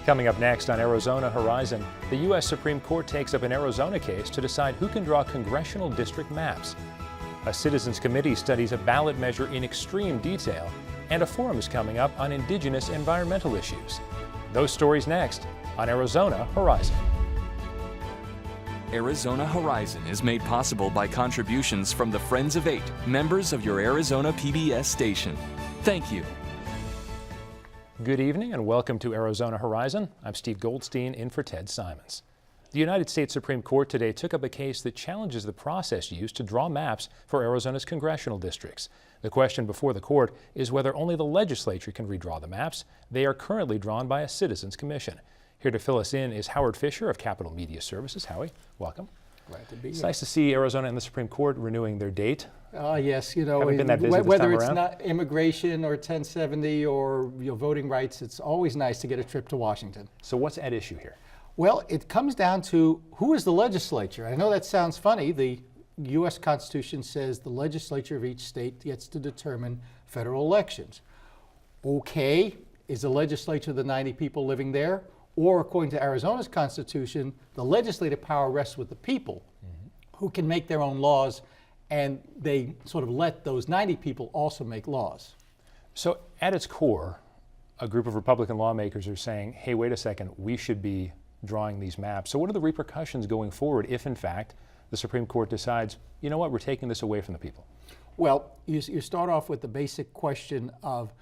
Coming up next on Arizona Horizon, the U.S. Supreme Court takes up an Arizona case to decide who can draw congressional district maps. A citizens committee studies a ballot measure in extreme detail, and a forum is coming up on indigenous environmental issues. Those stories next on Arizona Horizon. Arizona Horizon is made possible by contributions from the Friends of Eight, members of your Arizona PBS station. Thank you. Good evening and welcome to Arizona Horizon. I'm Steve Goldstein in for Ted Simons. The United States Supreme Court today took up a case that challenges the process used to draw maps for Arizona's congressional districts. The question before the court is whether only the legislature can redraw the maps. They are currently drawn by a citizens commission. Here to fill us in is Howard Fisher of Capital Media Services. Howie, welcome. Glad to be here. It's nice to see Arizona and the Supreme Court renewing their date. Yes, you know, Haven't been that busy this whether time it's around. not immigration or 1070 or voting rights, it's always nice to get a trip to Washington. So what's at issue here? Well, it comes down to who is the legislature. I know that sounds funny. The U.S. Constitution says the legislature of each state gets to determine federal elections. Okay, is the legislature the 90 people living there? Or according to Arizona's Constitution, the legislative power rests with the people who can make their own laws, and they sort of let those 90 people also make laws. So at its core, a group of Republican lawmakers are saying, hey, wait a second, we should be drawing these maps. So what are the repercussions going forward if, in fact, the Supreme Court decides, you know what, we're taking this away from the people? Well, you start off with the basic question of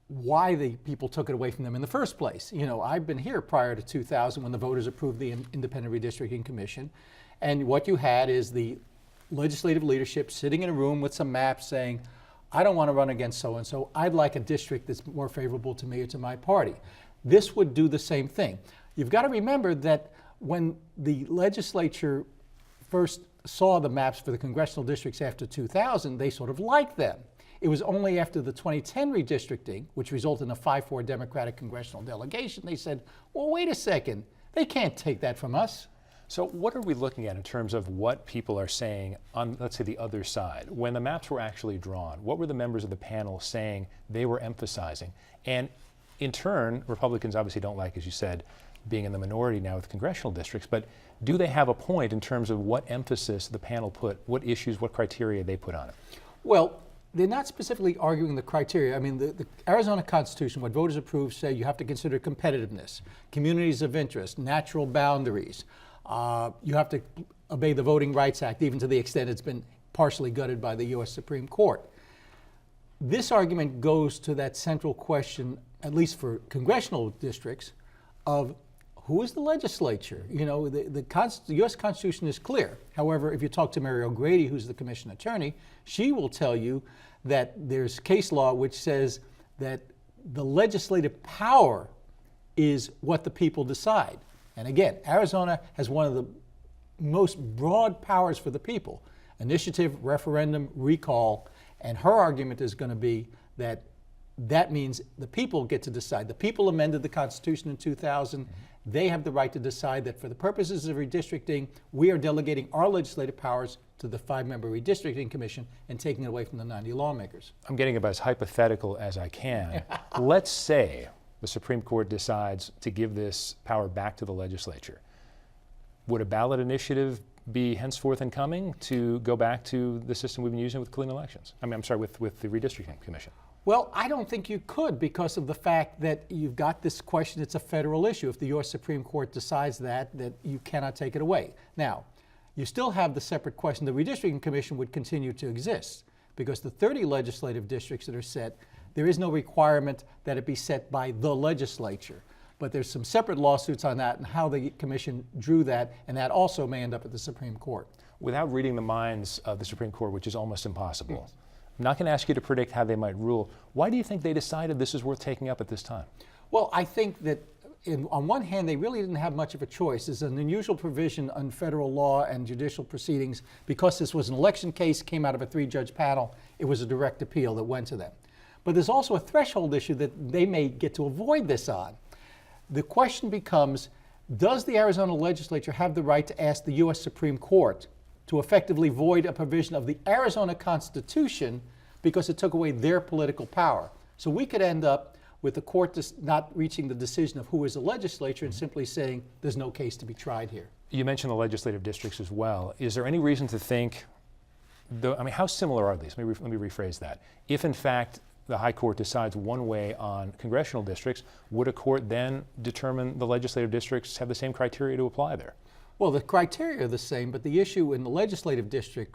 why the people took it away from them in the first place. You know, I've been here prior to 2000 when the voters approved the Independent Redistricting Commission, and what you had is the legislative leadership sitting in a room with some maps saying, I don't want to run against so-and-so. I'd like a district that's more favorable to me or to my party. This would do the same thing. You've got to remember that when the legislature first saw the maps for the congressional districts after 2000, they sort of liked them. It was only after the 2010 redistricting, which resulted in a 5-4 Democratic congressional delegation, they said, well, wait a second, they can't take that from us. So what are we looking at in terms of what people are saying on, let's say, the other side? When the maps were actually drawn, what were the members of the panel saying they were emphasizing? And in turn, Republicans obviously don't like, as you said, being in the minority now with congressional districts, but do they have a point in terms of what emphasis the panel put, what issues, what criteria they put on it? Well, they're not specifically arguing the criteria. I mean, the Arizona Constitution, what voters approve, say you have to consider competitiveness, communities of interest, natural boundaries. You have to obey the Voting Rights Act, even to the extent it's been partially gutted by the U.S. Supreme Court. This argument goes to that central question, at least for congressional districts, of who is the legislature? You know, the U.S. Constitution is clear. However, if you talk to Mary O'Grady, who's the commission attorney, she will tell you that there's case law which says that the legislative power is what the people decide. And again, Arizona has one of the most broad powers for the people: initiative, referendum, recall. And her argument is going to be that that means the people get to decide. The people amended the Constitution in 2000. They have the right to decide that for the purposes of redistricting, we are delegating our legislative powers to the 5-member redistricting commission and taking it away from the 90 lawmakers. I'm getting about as hypothetical as I can. Let's say the Supreme Court decides to give this power back to the legislature. Would a ballot initiative be henceforth and coming to go back to the system we've been using with clean elections? I'm sorry, with the redistricting commission. Well, I don't think you could because of the fact that you've got this question. It's a federal issue. If the U.S. Supreme Court decides that you cannot take it away. Now, you still have the separate question. The redistricting commission would continue to exist because the 30 legislative districts that are set, there is no requirement that it be set by the legislature. But there's some separate lawsuits on that and how the commission drew that, and that also may end up at the Supreme Court. Without reading the minds of the Supreme Court, which is almost impossible, I'm not going to ask you to predict how they might rule. Why do you think they decided this is worth taking up at this time? Well, I think that on one hand, they really didn't have much of a choice. There's an unusual provision on federal law and judicial proceedings. Because this was an election case, came out of a 3-judge panel, it was a direct appeal that went to them. But there's also a threshold issue that they may get to avoid this on. The question becomes, does the Arizona legislature have the right to ask the U.S. Supreme Court to effectively void a provision of the Arizona Constitution because it took away their political power? So we could end up with the court not reaching the decision of who is the legislature and simply saying there's no case to be tried here. You mentioned the legislative districts as well. Is there any reason to think, how similar are these? Let me rephrase that. If in fact the High Court decides one way on congressional districts, would a court then determine the legislative districts have the same criteria to apply there? Well, the criteria are the same, but the issue in the legislative district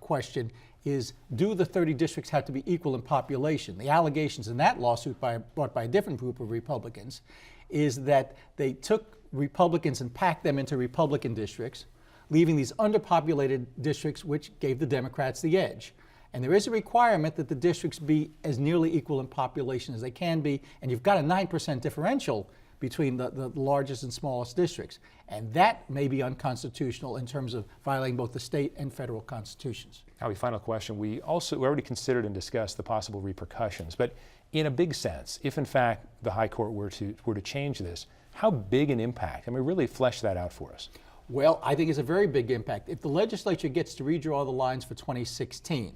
question is, do the 30 districts have to be equal in population? The allegations in that lawsuit brought by a different group of Republicans is that they took Republicans and packed them into Republican districts, leaving these underpopulated districts, which gave the Democrats the edge. And there is a requirement that the districts be as nearly equal in population as they can be, and you've got a 9% differential between the largest and smallest districts. And that may be unconstitutional in terms of violating both the state and federal constitutions. Howie, final question. We already considered and discussed the possible repercussions, but in a big sense, if in fact the High Court were to change this, how big an impact? Really flesh that out for us. Well, I think it's a very big impact. If the legislature gets to redraw the lines for 2016,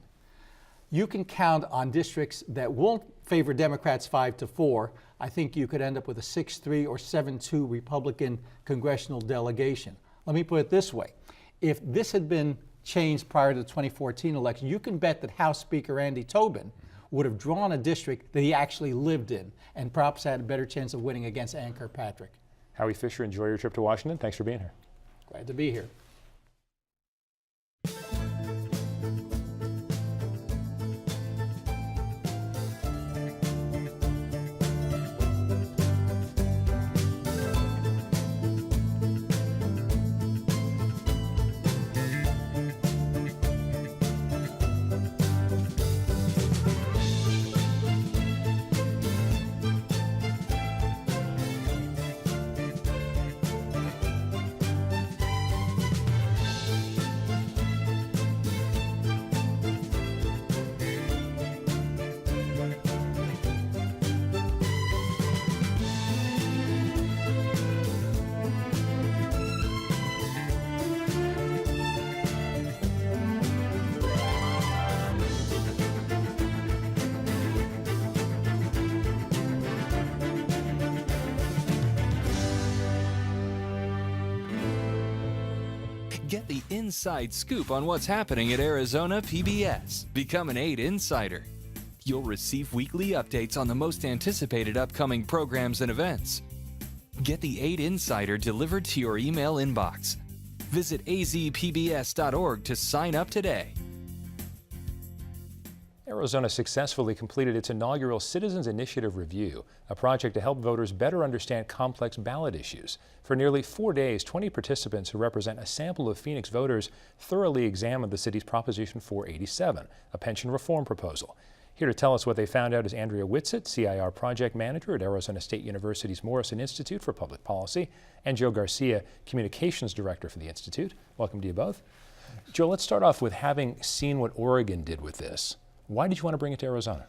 you can count on districts that won't favor Democrats 5-4. I think you could end up with a 6-3 or 7-2 Republican congressional delegation. Let me put it this way. If this had been changed prior to the 2014 election, you can bet that House Speaker Andy Tobin would have drawn a district that he actually lived in and perhaps had a better chance of winning against Ann Kirkpatrick. Howie Fisher, enjoy your trip to Washington. Thanks for being here. Glad to be here. Get the inside scoop on what's happening at Arizona PBS. Become an 8 Insider. You'll receive weekly updates on the most anticipated upcoming programs and events. Get the 8 Insider delivered to your email inbox. Visit azpbs.org to sign up today. Arizona successfully completed its inaugural Citizens Initiative Review, a project to help voters better understand complex ballot issues. For nearly 4 days, 20 participants who represent a sample of Phoenix voters thoroughly examined the city's Proposition 487, a pension reform proposal. Here to tell us what they found out is Andrea Whitsitt, CIR Project Manager at Arizona State University's Morrison Institute for Public Policy, and Joe Garcia, Communications Director for the Institute. Welcome to you both. Joe, let's start off with having seen what Oregon did with this. Why did you want to bring it to Arizona?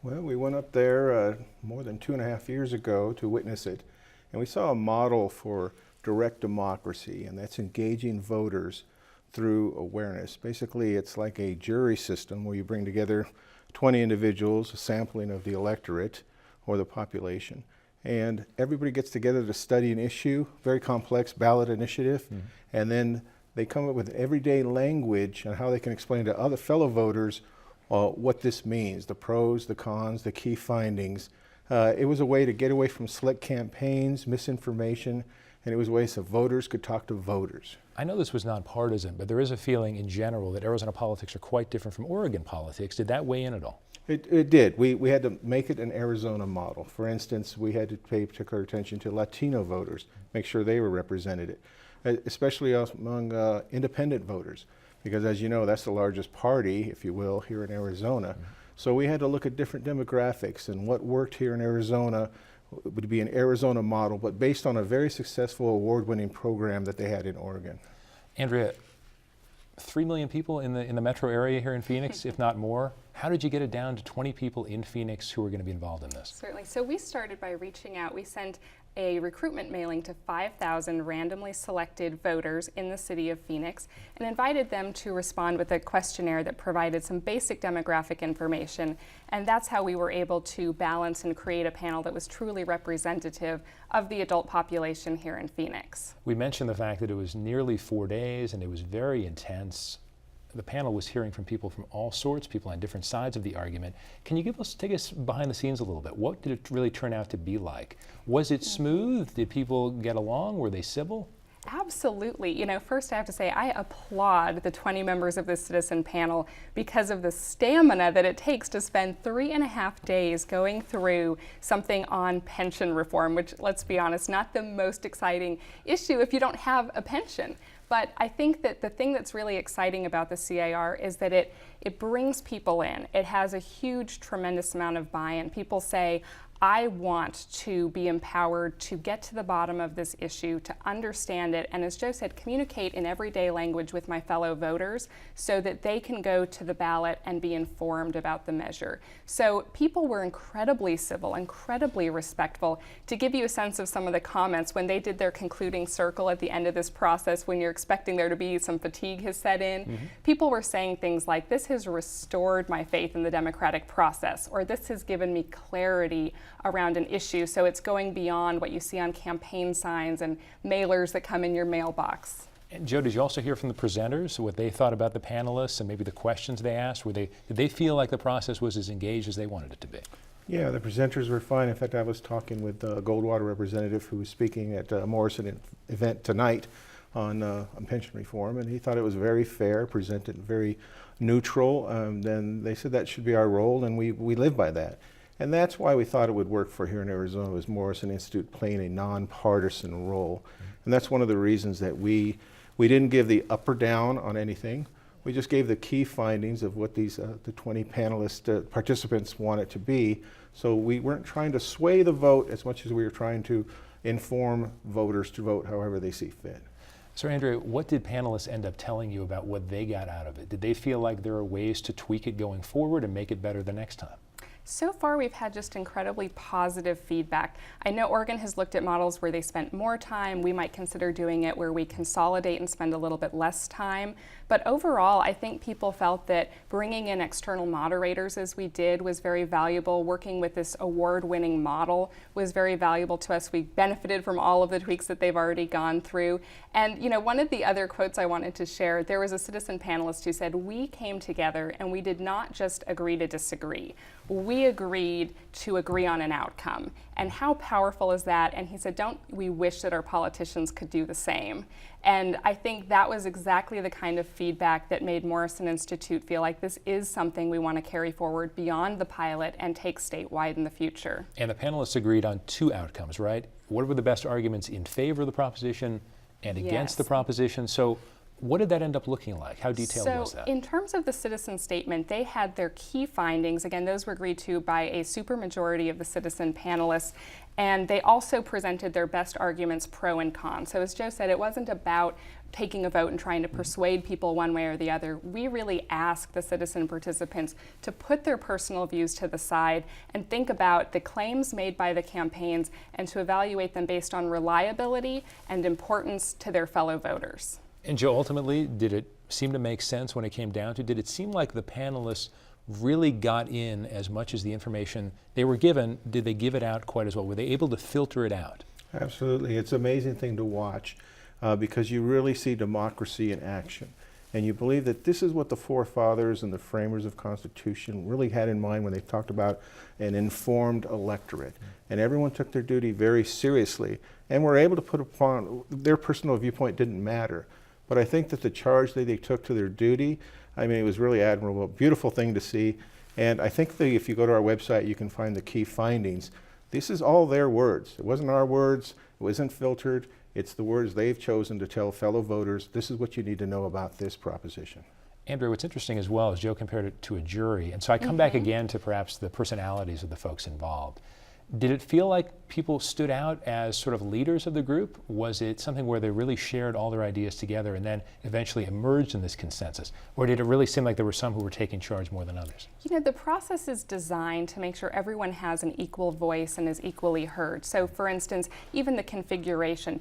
Well, we went up there more than 2.5 years ago to witness it, and we saw a model for direct democracy, and that's engaging voters through awareness. Basically, it's like a jury system where you bring together 20 individuals, a sampling of the electorate or the population, and everybody gets together to study an issue, very complex ballot initiative, and then they come up with everyday language on how they can explain to other fellow voters what this means, the pros, the cons, the key findings. It was a way to get away from slick campaigns, misinformation, and it was a way so voters could talk to voters. I know this was nonpartisan, but there is a feeling in general that Arizona politics are quite different from Oregon politics. Did that weigh in at all? It did. We had to make it an Arizona model. For instance, we had to pay particular attention to Latino voters, make sure they were represented, especially among independent voters, because as you know, that's the largest party, if you will, here in Arizona. So we had to look at different demographics and what worked here in Arizona would be an Arizona model, but based on a very successful award-winning program that they had in Oregon. Andrea, 3 million people in the metro area here in Phoenix, if not more. How did you get it down to 20 people in Phoenix who are going to be involved in this? Certainly. So we started by reaching out. We sent a recruitment mailing to 5,000 randomly selected voters in the city of Phoenix and invited them to respond with a questionnaire that provided some basic demographic information. And that's how we were able to balance and create a panel that was truly representative of the adult population here in Phoenix. We mentioned the fact that it was nearly 4 days and it was very intense. The panel was hearing from people from all sorts, people on different sides of the argument. Can you take us behind the scenes a little bit? What did it really turn out to be like? Was it smooth? Did people get along? Were they civil? Absolutely. You know, first I have to say I applaud the 20 members of this citizen panel because of the stamina that it takes to spend 3.5 days going through something on pension reform, which, let's be honest, not the most exciting issue if you don't have a pension. But I think that the thing that's really exciting about the CIR is that it brings people in. It has a huge, tremendous amount of buy-in. People say, I want to be empowered to get to the bottom of this issue, to understand it, and as Joe said, communicate in everyday language with my fellow voters so that they can go to the ballot and be informed about the measure. So people were incredibly civil, incredibly respectful. To give you a sense of some of the comments, when they did their concluding circle at the end of this process, when you're expecting there to be some fatigue has set in, people were saying things like, this has restored my faith in the democratic process, or this has given me clarity around an issue, so it's going beyond what you see on campaign signs and mailers that come in your mailbox. And Joe, did you also hear from the presenters what they thought about the panelists and maybe the questions they asked? Did they feel like the process was as engaged as they wanted it to be? Yeah, the presenters were fine. In fact, I was talking with the Goldwater representative who was speaking at a Morrison event tonight on pension reform, and he thought it was very fair, presented very neutral. Then they said that should be our role, and we live by that. And that's why we thought it would work for here in Arizona, was Morrison Institute playing a nonpartisan role. And that's one of the reasons that we didn't give the up or down on anything. We just gave the key findings of what these the 20 panelist participants want it to be. So we weren't trying to sway the vote as much as we were trying to inform voters to vote however they see fit. So Andrea, what did panelists end up telling you about what they got out of it? Did they feel like there are ways to tweak it going forward and make it better the next time? So far, we've had just incredibly positive feedback. I know Oregon has looked at models where they spent more time. We might consider doing it where we consolidate and spend a little bit less time. But overall, I think people felt that bringing in external moderators as we did was very valuable. Working with this award-winning model was very valuable to us. We benefited from all of the tweaks that they've already gone through. And you know, one of the other quotes I wanted to share, there was a citizen panelist who said, we came together and we did not just agree to disagree. We agreed to agree on an outcome. And how powerful is that? And he said, don't we wish that our politicians could do the same? And I think that was exactly the kind of feedback that made Morrison Institute feel like this is something we want to carry forward beyond the pilot and take statewide in the future. And the panelists agreed on 2 outcomes, right? What were the best arguments in favor of the proposition and against the proposition? So what did that end up looking like? How detailed was that? So in terms of the citizen statement, they had their key findings. Again, those were agreed to by a supermajority of the citizen panelists. And they also presented their best arguments pro and con. So as Joe said, it wasn't about taking a vote and trying to persuade people one way or the other. We really asked the citizen participants to put their personal views to the side and think about the claims made by the campaigns and to evaluate them based on reliability and importance to their fellow voters. And Joe, ultimately, did it seem to make sense when it came down to, did it seem like the panelists really got in as much as the information they were given? Did they give it out quite as well? Were they able to filter it out? Absolutely. It's an amazing thing to watch because you really see democracy in action. And you believe that this is what the forefathers and the framers of Constitution really had in mind when they talked about an informed electorate. And everyone took their duty very seriously and were able to put upon, their personal viewpoint didn't matter. But I think that the charge that they took to their duty, I mean, it was really admirable, beautiful thing to see. And I think that if you go to our website, you can find the key findings. This is all their words. It wasn't our words. It wasn't filtered. It's the words they've chosen to tell fellow voters, this is what you need to know about this proposition. Andrea, what's interesting as well is Joe compared it to a jury. And so I come back again to perhaps the personalities of the folks involved. Did it feel like people stood out as sort of leaders of the group? Was it something where they really shared all their ideas together and then eventually emerged in this consensus? Or did it really seem like there were some who were taking charge more than others? You know, the process is designed to make sure everyone has an equal voice and is equally heard. So for instance, even the configuration,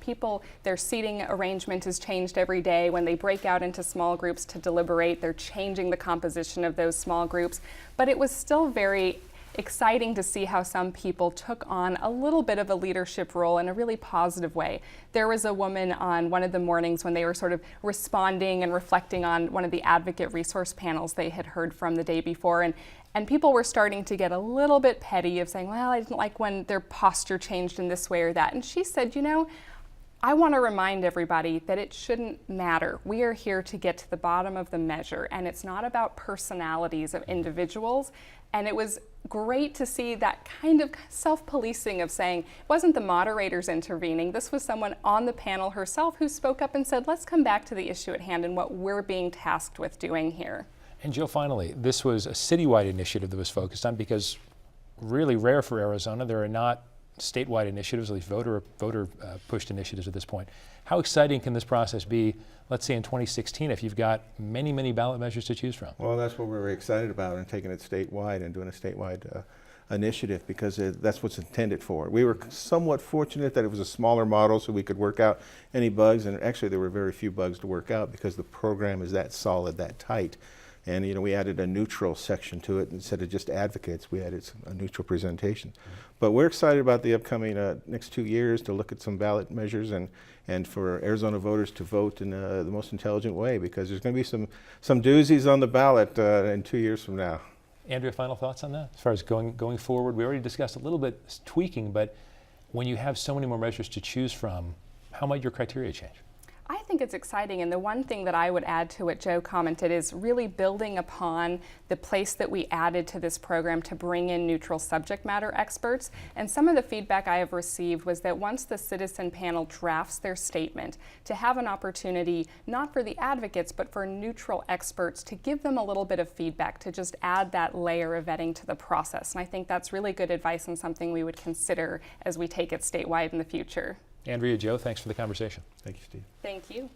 their seating arrangement is changed every day. When they break out into small groups to deliberate, they're changing the composition of those small groups. But it was still very exciting to see how some people took on a little bit of a leadership role in a really positive way. There was a woman on one of the mornings when they were sort of responding and reflecting on one of the advocate resource panels they had heard from the day before, and people were starting to get a little bit petty of saying, well, I didn't like when their posture changed in this way or that. And she said, you know, I want to remind everybody that it shouldn't matter. We are here to get to the bottom of the measure, and it's not about personalities of individuals. And it was great to see that kind of self-policing of saying, it wasn't the moderators intervening, this was someone on the panel herself who spoke up and said, let's come back to the issue at hand and what we're being tasked with doing here. And Joe, finally, this was a citywide initiative that was focused on, because really rare for Arizona, there are not statewide initiatives, at least voter pushed initiatives at this point. How exciting can this process be, let's say in 2016, if you've got many, many ballot measures to choose from? Well, that's what we're very excited about, and taking it statewide and doing a statewide initiative, because that's what's intended for. We were somewhat fortunate that it was a smaller model so we could work out any bugs, and actually there were very few bugs to work out because the program is that solid, that tight. And you know, we added a neutral section to it. Instead of just advocates, we added a neutral presentation. But we're excited about the upcoming next 2 years to look at some ballot measures and for Arizona voters to vote in the most intelligent way, because there's going to be some doozies on the ballot in 2 years from now. Andrea, final thoughts on that? As far as going forward, we already discussed a little bit tweaking, but when you have so many more measures to choose from, how might your criteria change? I think it's exciting, and the one thing that I would add to what Joe commented is really building upon the place that we added to this program to bring in neutral subject matter experts. And some of the feedback I have received was that once the citizen panel drafts their statement, to have an opportunity, not for the advocates, but for neutral experts to give them a little bit of feedback, to just add that layer of vetting to the process. And I think that's really good advice and something we would consider as we take it statewide in the future. Andrea, Joe, thanks for the conversation. Thank you, Steve. Thank you.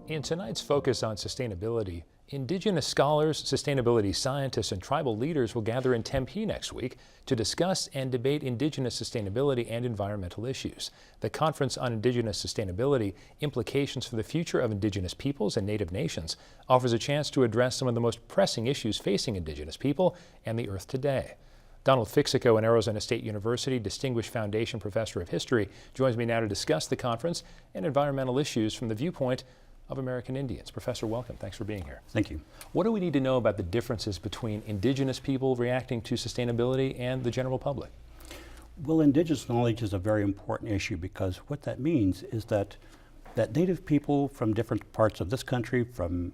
In tonight's focus on sustainability, Indigenous scholars, sustainability scientists, and tribal leaders will gather in Tempe next week to discuss and debate Indigenous sustainability and environmental issues. The Conference on Indigenous Sustainability, Implications for the Future of Indigenous Peoples and Native Nations offers a chance to address some of the most pressing issues facing Indigenous people and the Earth today. Donald Fixico, an Arizona State University Distinguished Foundation Professor of History, joins me now to discuss the conference and environmental issues from the viewpoint of American Indians. Professor, welcome. Thanks for being here. Thank you. What do we need to know about the differences between Indigenous people reacting to sustainability and the general public? Well, Indigenous knowledge is a very important issue, because what that means is that Native people from different parts of this country, from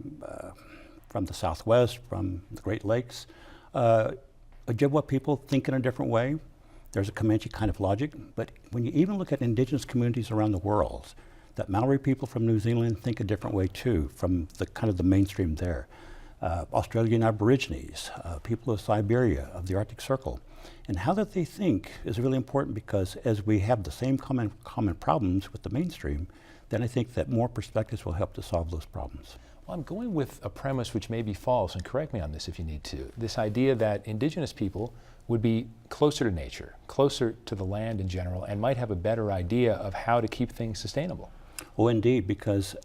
the Southwest, from the Great Lakes, Ojibwa people think in a different way. There's a Comanche kind of logic, but when you even look at Indigenous communities around the world, that Maori people from New Zealand think a different way too, from the kind of the mainstream there. Australian Aborigines, people of Siberia, of the Arctic Circle. And how that they think is really important, because as we have the same common problems with the mainstream, then I think that more perspectives will help to solve those problems. Well, I'm going with a premise which may be false, and correct me on this if you need to. This idea that indigenous people would be closer to nature, closer to the land in general, and might have a better idea of how to keep things sustainable. Well, indeed, because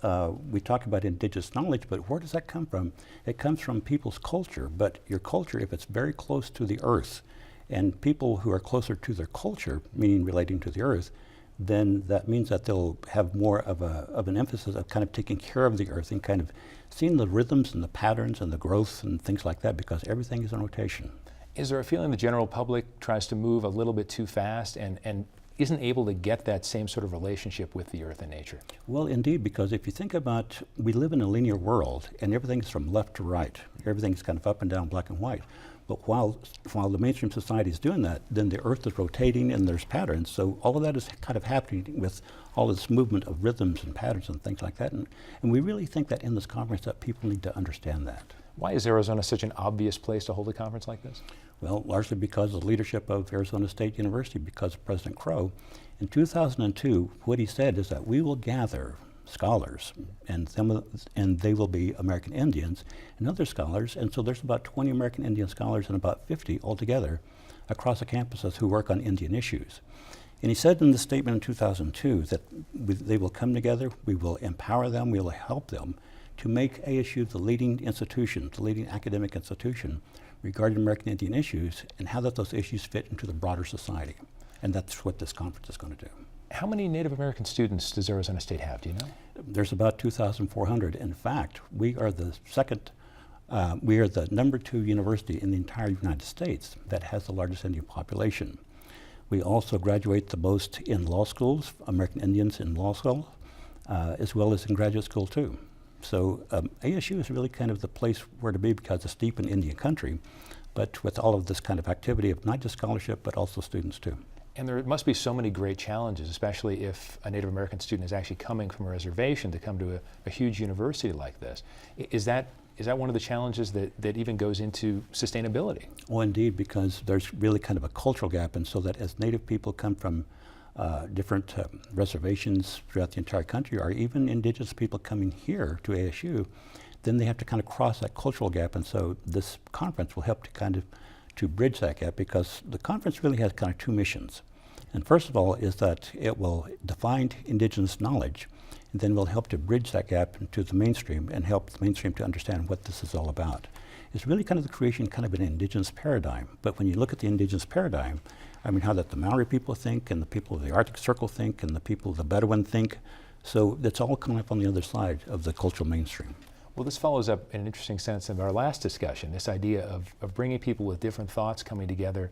we talk about indigenous knowledge, but where does that come from? It comes from people's culture, but your culture, if it's very close to the earth, and people who are closer to their culture, meaning relating to the earth, then that means that they'll have more of an emphasis of kind of taking care of the earth and kind of seeing the rhythms and the patterns and the growth and things like that, because everything is in rotation. Is there a feeling the general public tries to move a little bit too fast and isn't able to get that same sort of relationship with the earth and nature? Well, indeed, because if you think about, we live in a linear world and everything's from left to right. Everything's kind of up and down, black and white. But while the mainstream society is doing that, then the earth is rotating and there's patterns. So all of that is kind of happening with all this movement of rhythms and patterns and things like that. And we really think that in this conference that people need to understand that. Why is Arizona such an obvious place to hold a conference like this? Well, largely because of the leadership of Arizona State University, because of President Crow. In 2002, what he said is that we will gather scholars, and they will be American Indians and other scholars, and so there's about 20 American Indian scholars and about 50 altogether across the campuses who work on Indian issues. And he said in the statement in 2002 that they will come together, we will empower them, we will help them to make ASU the leading institution, the leading academic institution regarding American Indian issues and how that those issues fit into the broader society. And that's what this conference is going to do. How many Native American students does Arizona State have, do you know? There's about 2,400. In fact, we are the number 2 university in the entire United States that has the largest Indian population. We also graduate the most in law schools, American Indians in law school, as well as in graduate school too. So ASU is really kind of the place where to be because it's deep in Indian country, but with all of this kind of activity of not just scholarship, but also students too. And there must be so many great challenges, especially if a Native American student is actually coming from a reservation to come to a huge university like this. Is that one of the challenges that even goes into sustainability? Well, indeed, because there's really kind of a cultural gap, and so that as Native people come from different reservations throughout the entire country, or even indigenous people coming here to ASU, then they have to kind of cross that cultural gap, and so this conference will help to bridge that gap, because the conference really has kind of 2 missions. And first of all is that it will define indigenous knowledge, and then will help to bridge that gap into the mainstream and help the mainstream to understand what this is all about. It's really kind of the creation kind of an indigenous paradigm. But when you look at the indigenous paradigm, I mean how that the Maori people think and the people of the Arctic Circle think and the people of the Bedouin think. So it's all coming up on the other side of the cultural mainstream. Well, this follows up in an interesting sense of our last discussion, this idea of bringing people with different thoughts coming together.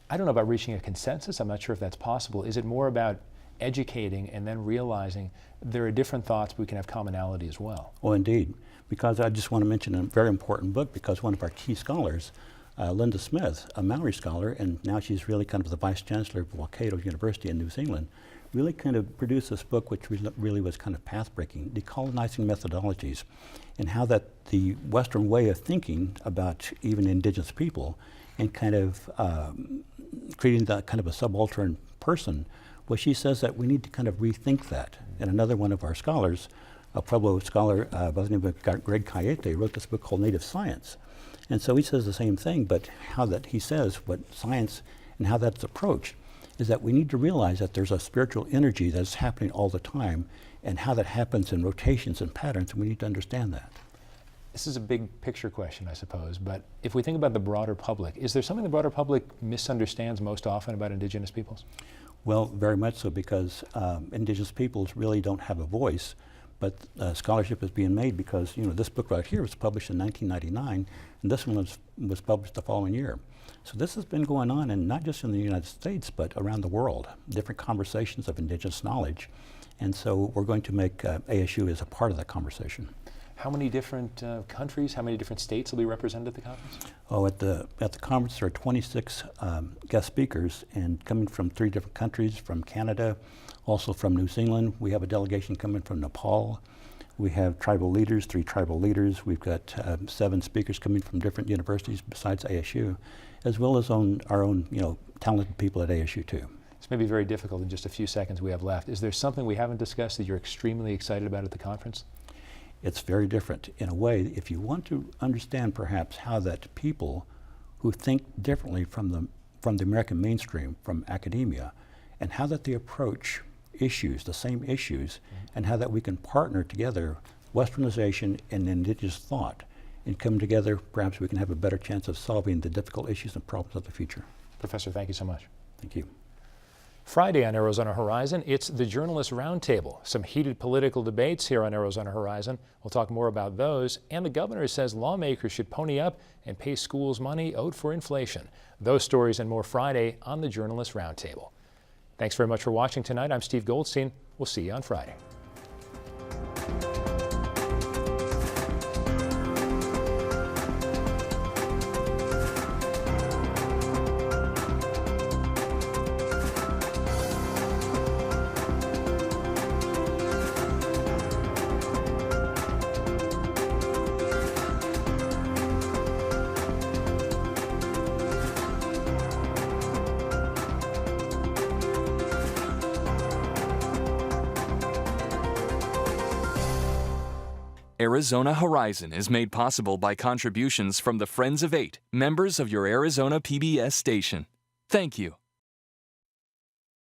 I don't know about reaching a consensus. I'm not sure if that's possible. Is it more about educating and then realizing there are different thoughts, but we can have commonality as well? Well, indeed, because I just want to mention a very important book, because one of our key scholars, Linda Smith, a Maori scholar, and now she's really kind of the Vice Chancellor of Waikato University in New Zealand, really kind of produced this book which really was kind of path-breaking, Decolonizing Methodologies, and how that the Western way of thinking about even indigenous people and kind of creating that kind of a subaltern person, well, she says that we need to kind of rethink that. And another one of our scholars, a Pueblo scholar by the name of Greg Cayete, wrote this book called Native Science. And so he says the same thing, but how that he says what science and how that's approached is that we need to realize that there's a spiritual energy that's happening all the time and how that happens in rotations and patterns, and we need to understand that. This is a big picture question, I suppose, but if we think about the broader public, is there something the broader public misunderstands most often about indigenous peoples? Well, very much so, because indigenous peoples really don't have a voice, but scholarship is being made because, you know, this book right here was published in 1999, and this one was published the following year. So this has been going on, and not just in the United States, but around the world, different conversations of indigenous knowledge. And so we're going to make ASU as a part of that conversation. How many different countries, how many different states will be represented at the conference? Oh, at the conference there are 26 guest speakers, and coming from 3 different countries, from Canada, also from New Zealand. We have a delegation coming from Nepal. We have tribal leaders, 3 tribal leaders. We've got 7 speakers coming from different universities besides ASU, as well as our own, you know, talented people at ASU too. This may be very difficult in just a few seconds we have left. Is there something we haven't discussed that you're extremely excited about at the conference? It's very different. In a way, if you want to understand perhaps how that people who think differently from the American mainstream, from academia, and how that they approach issues, the same issues, and how that we can partner together, Westernization and indigenous thought, and come together, perhaps we can have a better chance of solving the difficult issues and problems of the future. Professor, thank you so much. Thank you. Friday on Arizona Horizon, it's the Journalist Roundtable. Some heated political debates here on Arizona Horizon. We'll talk more about those. And the governor says lawmakers should pony up and pay schools money owed for inflation. Those stories and more Friday on the Journalist Roundtable. Thanks very much for watching tonight. I'm Steve Goldstein. We'll see you on Friday. Arizona Horizon is made possible by contributions from the Friends of 8, members of your Arizona PBS station. Thank you.